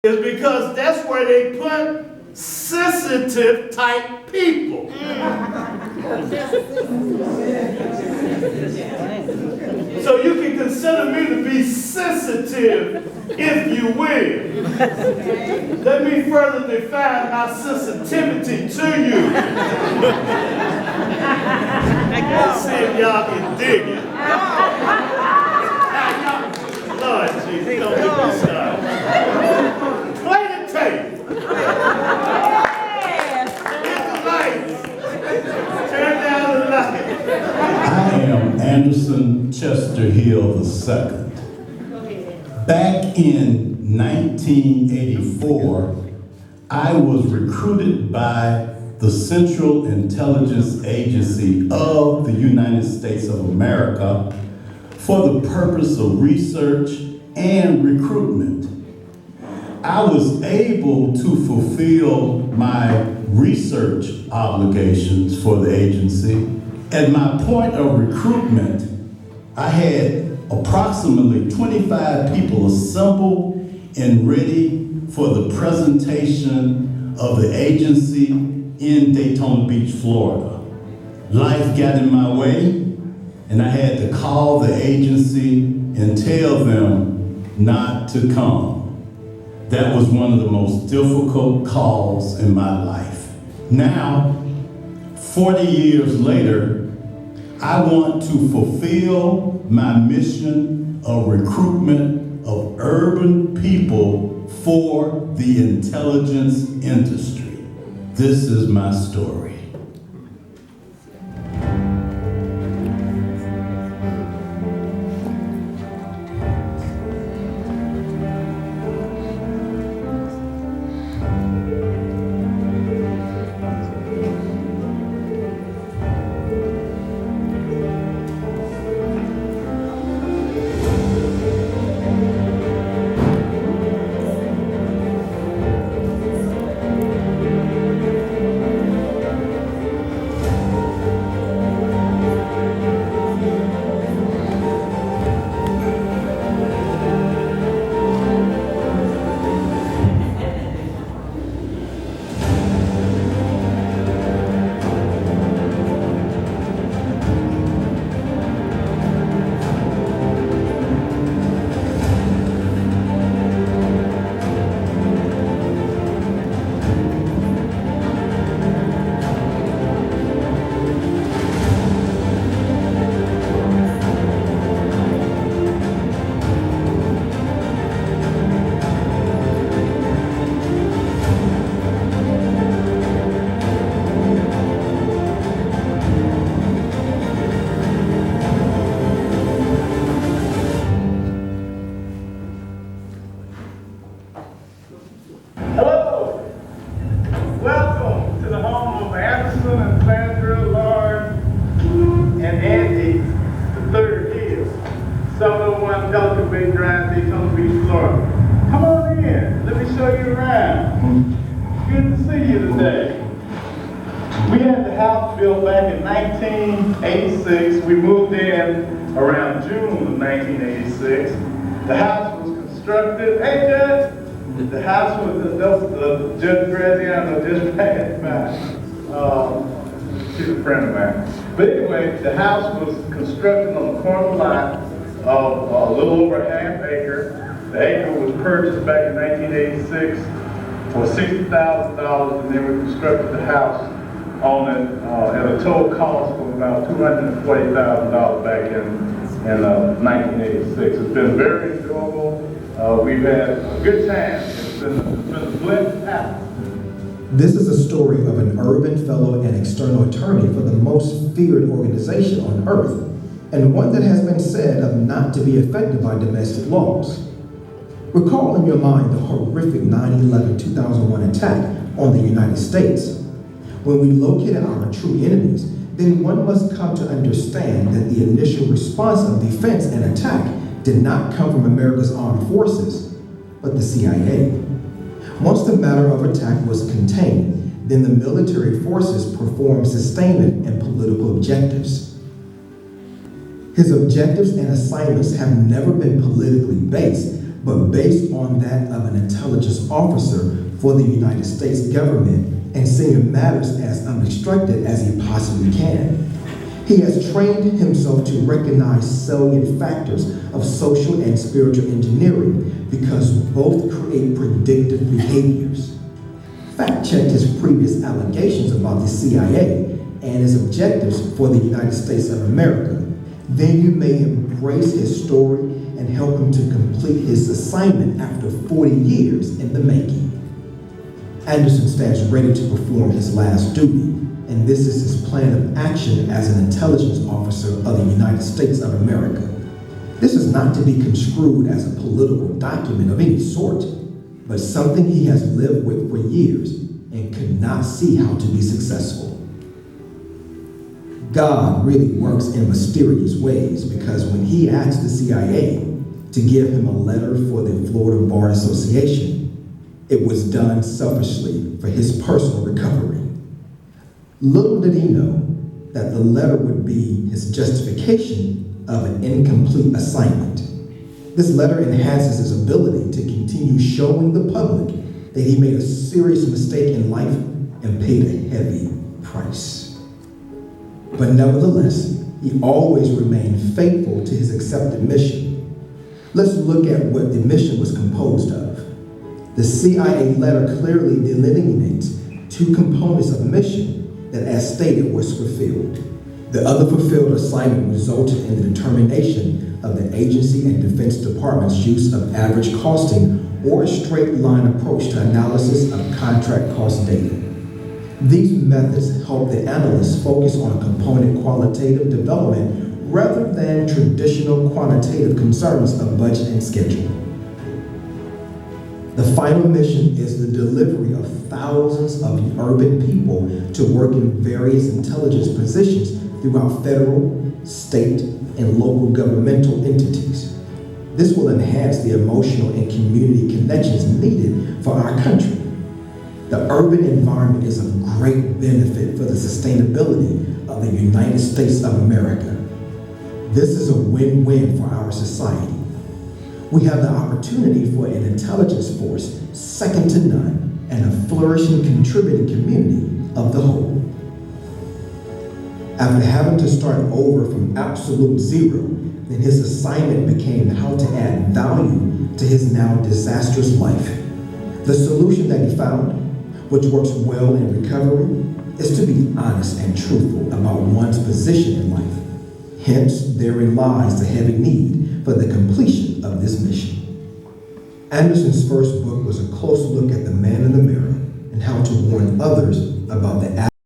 is because that's where they put sensitive type people. So you can consider me to be sensitive, if you will. Let me further define my sensitivity to you. Let's see if y'all can dig it. Lord Jesus, don't get me started. Play the tape. Hit the lights. Turn down the lights. I am Anderson Chester Hill II. Back in 1984, I was recruited by the Central Intelligence Agency of the United States of America for the purpose of research and recruitment. I was able to fulfill my research obligations for the agency. At my point of recruitment, I had approximately 25 people assembled and ready for the presentation of the agency in Daytona Beach, Florida. Life got in my way, and I had to call the agency and tell them not to come. That was one of the most difficult calls in my life. Now, 40 years later, I want to fulfill my mission of recruitment of urban people for the intelligence industry. This is my story. We moved in around June of 1986. The house was constructed. Hey, Judge! The house was, Judge Graziano just passed by. She's a friend of mine. But anyway, the house was constructed on the corner lot of a little over a half acre. The acre was purchased back in 1986 for $60,000, and then we constructed the house on it at a total cost of about $240,000 back in 1986. It's been very enjoyable. We've had a good time. It's been a blessed house. This is a story of an urban fellow and external attorney for the most feared organization on earth, and one that has been said of not to be affected by domestic laws. Recall in your mind the horrific 9/11/2001 attack on the United States. When we located our true enemies, then one must come to understand that the initial response of defense and attack did not come from America's armed forces, but the CIA. Once the matter of attack was contained, then the military forces performed sustainment and political objectives. His objectives and assignments have never been politically based, but based on that of an intelligence officer for the United States government and seeing matters as unobstructed as he possibly can. He has trained himself to recognize salient factors of social and spiritual engineering because both create predictive behaviors. Fact-checked his previous allegations about the CIA and its objectives for the United States of America. Then you may embrace his story and help him to complete his assignment after 40 years in the making. Anderson stands ready to perform his last duty, and this is his plan of action as an intelligence officer of the United States of America. This is not to be construed as a political document of any sort, but something he has lived with for years and could not see how to be successful. God really works in mysterious ways because when he asked the CIA to give him a letter for the Florida Bar Association, it was done selfishly for his personal recovery. Little did he know that the letter would be his justification of an incomplete assignment. This letter enhances his ability to continue showing the public that he made a serious mistake in life and paid a heavy price. But nevertheless, he always remained faithful to his accepted mission. Let's look at what the mission was composed of. The CIA letter clearly delineates two components of the mission that, as stated, was fulfilled. The other fulfilled assignment resulted in the determination of the agency and Defense Department's use of average costing or a straight line approach to analysis of contract cost data. These methods help the analysts focus on component qualitative development rather than traditional quantitative concerns of budget and schedule. The final mission is the delivery of thousands of urban people to work in various intelligence positions throughout federal, state, and local governmental entities. This will enhance the emotional and community connections needed for our country. The urban environment is of great benefit for the sustainability of the United States of America. This is a win-win for our society. We have the opportunity for an intelligence force second to none and a flourishing contributing community of the whole. After having to start over from absolute zero, then his assignment became how to add value to his now disastrous life. The solution that he found, which works well in recovery, is to be honest and truthful about one's position in life. Hence, therein lies the heavy need for the completion of this mission. Anderson's first book was a close look at the man in the mirror and how to warn others about the